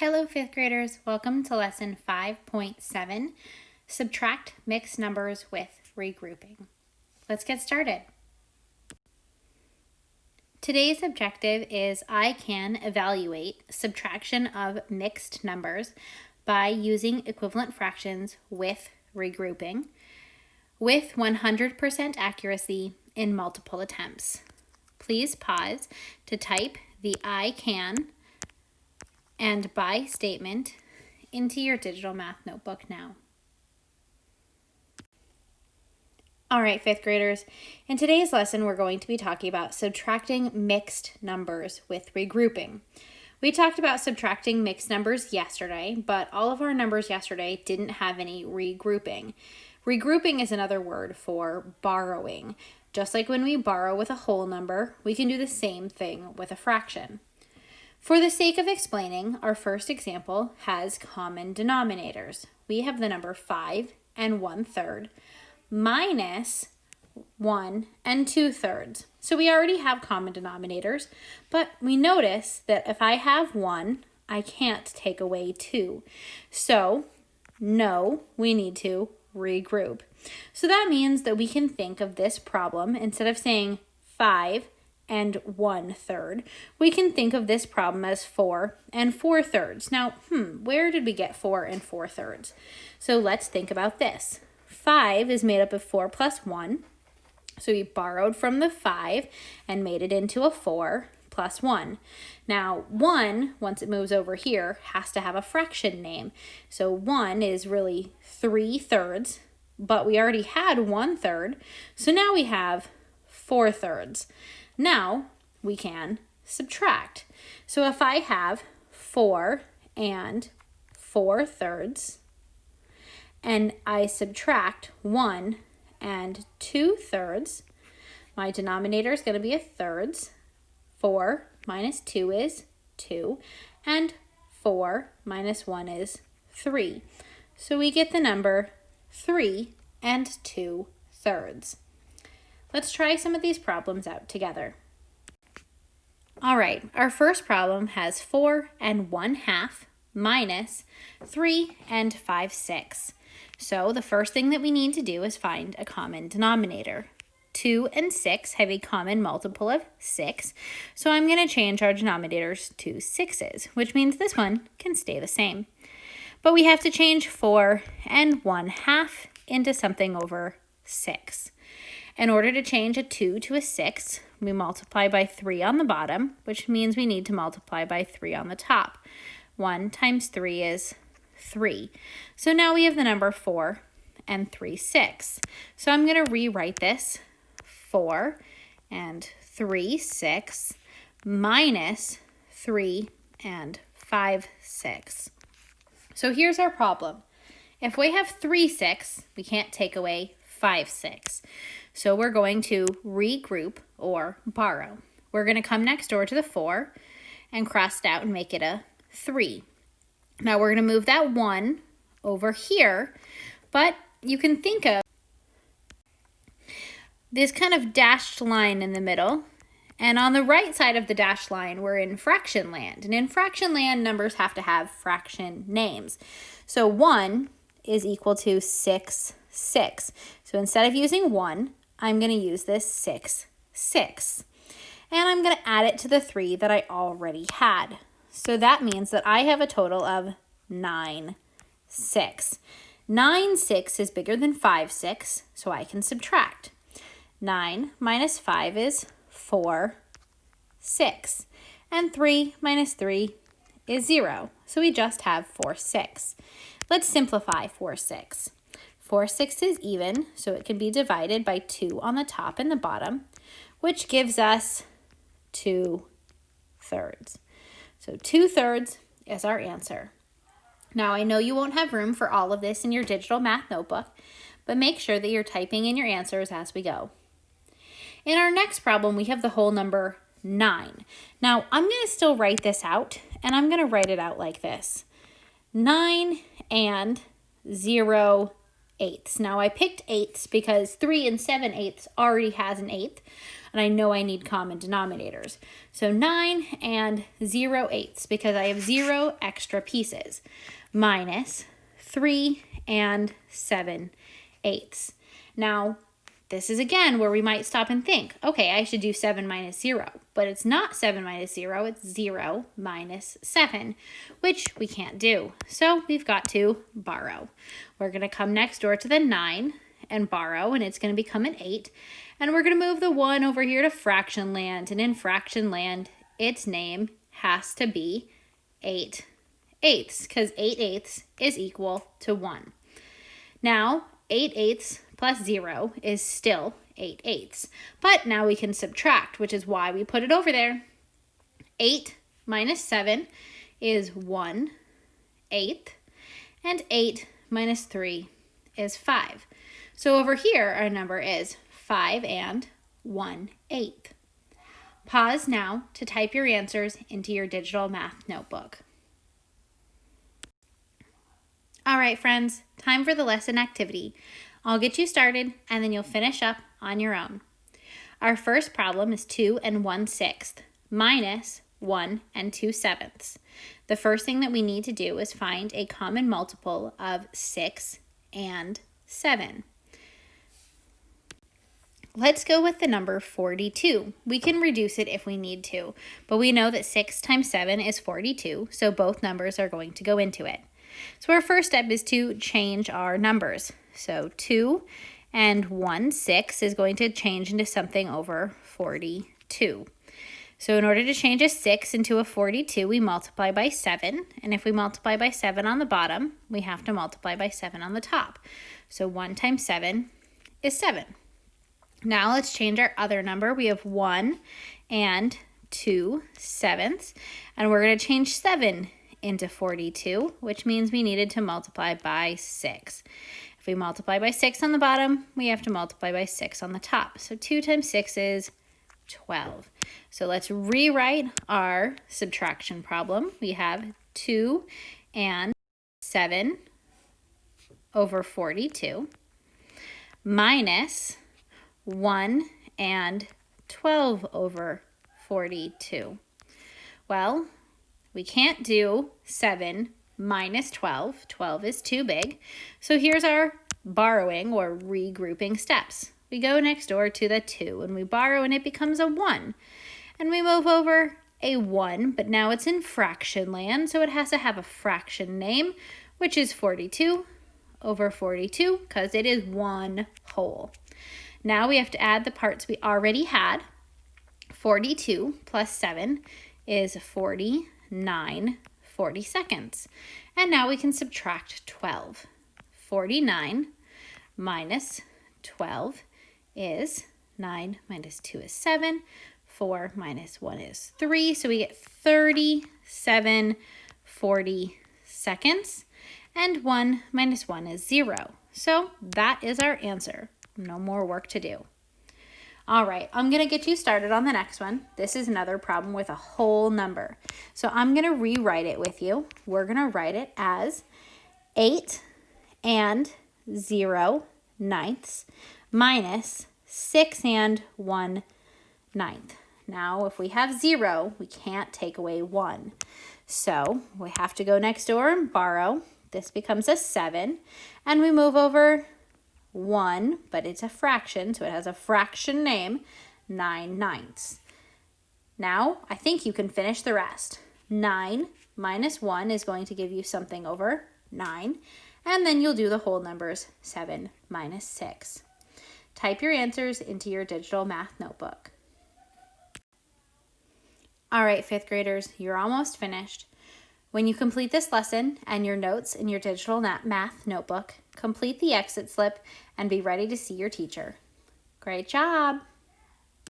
Hello, fifth graders. Welcome to lesson 5.7, Subtract Mixed Numbers with Regrouping. Let's get started. Today's objective is I can evaluate subtraction of mixed numbers by using equivalent fractions with regrouping with 100% accuracy in multiple attempts. Please pause to type the I can and by statement into your digital math notebook now. All right, fifth graders, in today's lesson, we're going to be talking about subtracting mixed numbers with regrouping. We talked about subtracting mixed numbers yesterday, but all of our numbers yesterday didn't have any regrouping. Regrouping is another word for borrowing. Just like when we borrow with a whole number, we can do the same thing with a fraction. For the sake of explaining, our first example has common denominators. We have the number 5 and 1/3 minus 1 and 2/3. So we already have common denominators, but we notice that if I have 1, I can't take away 2. So no, we need to regroup. So that means that we can think of this problem, instead of saying 5 and 1/3, we can think of this problem as 4 and 4/3. Now, where did we get 4 and 4/3? So let's think about this. 5 is made up of 4 plus 1. So we borrowed from the 5 and made it into a 4 plus 1. Now, 1, once it moves over here, has to have a fraction name. So 1 is really 3/3, but we already had 1/3. So now we have 4/3. Now we can subtract. So if I have 4 and 4/3 and I subtract 1 and 2/3, my denominator is going to be a thirds. 4 minus 2 is 2, and 4 minus 1 is 3. So we get the number 3 and 2/3. Let's try some of these problems out together. All right, our first problem has 4 and 1/2 minus 3 and 5/6. So the first thing that we need to do is find a common denominator. 2 and 6 have a common multiple of 6, so I'm going to change our denominators to 6's, which means this one can stay the same. But we have to change 4 and 1/2 into something over 6. In order to change a 2 to a 6, we multiply by 3 on the bottom, which means we need to multiply by 3 on the top. 1 times 3 is 3. So now we have the number 4 and 3/6. So I'm going to rewrite this 4 and 3/6 minus 3 and 5/6. So here's our problem. If we have 3/6, we can't take away 5/6. So we're going to regroup or borrow. We're going to come next door to the 4 and cross it out and make it a 3. Now we're going to move that 1 over here, but you can think of this kind of dashed line in the middle. And on the right side of the dashed line, we're in fraction land. And in fraction land, numbers have to have fraction names. So 1 is equal to 6/6. So instead of using 1, I'm going to use this 6/6. And I'm going to add it to the 3 that I already had. So that means that I have a total of 9/6. 9/6 is bigger than 5/6, so I can subtract. 9 minus 5 is 4/6. And 3 minus 3 is 0. So we just have 4/6. Let's simplify 4/6. 4/6 is even, so it can be divided by 2 on the top and the bottom, which gives us 2/3. So 2/3 is our answer. Now, I know you won't have room for all of this in your digital math notebook, but make sure that you're typing in your answers as we go. In our next problem, we have the whole number 9. Now, I'm going to still write this out, and I'm going to write it out like this. 9 and 0/8. Now, I picked eighths because 3 and 7/8 already has an eighth. and I know I need common denominators. So 9 and 0/8 because I have 0 extra pieces, minus 3 and 7/8. Now, this is again where we might stop and think, okay, I should do 7 minus 0, but it's not 7 minus 0, it's 0 minus 7, which we can't do. So we've got to borrow. We're going to come next door to the 9 and borrow, and it's going to become an 8. And we're going to move the 1 over here to fraction land, and in fraction land, its name has to be 8/8, because 8/8 is equal to 1. Now, 8/8 plus 0 is still 8/8. But now we can subtract, which is why we put it over there. 8 minus 7 is 1/8, and 8 minus 3 is 5. So over here, our number is 5 and 1/8. Pause now to type your answers into your digital math notebook. All right, friends, time for the lesson activity. I'll get you started, and then you'll finish up on your own. Our first problem is 2 and 1/6 minus 1 and 2/7. The first thing that we need to do is find a common multiple of 6 and 7. Let's go with the number 42. We can reduce it if we need to, but we know that 6 times 7 is 42, so both numbers are going to go into it. So our first step is to change our numbers. So 2 and 1/6 is going to change into something over 42. So in order to change a 6 into a 42, we multiply by 7. And if we multiply by 7 on the bottom, we have to multiply by 7 on the top. So 1 times 7 is 7. Now let's change our other number. We have 1 and 2/7. And we're going to change 7 into 42, which means we needed to multiply by 6. If we multiply by 6 on the bottom, we have to multiply by 6 on the top. So 2 times 6 is 12. So let's rewrite our subtraction problem. We have 2 and 7 over 42 minus 1 and 12 over 42. Well, we can't do 7 minus 12. 12 is too big. So here's our borrowing or regrouping steps. We go next door to the 2 and we borrow and it becomes a 1. And we move over a 1, but now it's in fraction land, so it has to have a fraction name, which is 42 over 42 because it is 1 whole. Now we have to add the parts we already had. 42 plus 7 is 49 42. And now we can subtract 12. 49 minus 12 is 9 minus 2 is 7. 4 minus 1 is 3. So we get 37 42. And 1 minus 1 is 0. So that is our answer. No more work to do. All right, I'm going to get you started on the next one. This is another problem with a whole number. So I'm going to rewrite it with you. We're going to write it as 8 and 0/9 minus 6 and 1/9. Now, if we have 0, we can't take away 1. So we have to go next door and borrow. This becomes a 7, and we move over 1, but it's a fraction, so it has a fraction name, 9/9. Now, I think you can finish the rest. 9 minus 1 is going to give you something over 9, and then you'll do the whole numbers, 7 minus 6. Type your answers into your digital math notebook. All right, 5th graders, you're almost finished. When you complete this lesson and your notes in your digital math notebook, complete the exit slip and be ready to see your teacher. Great job!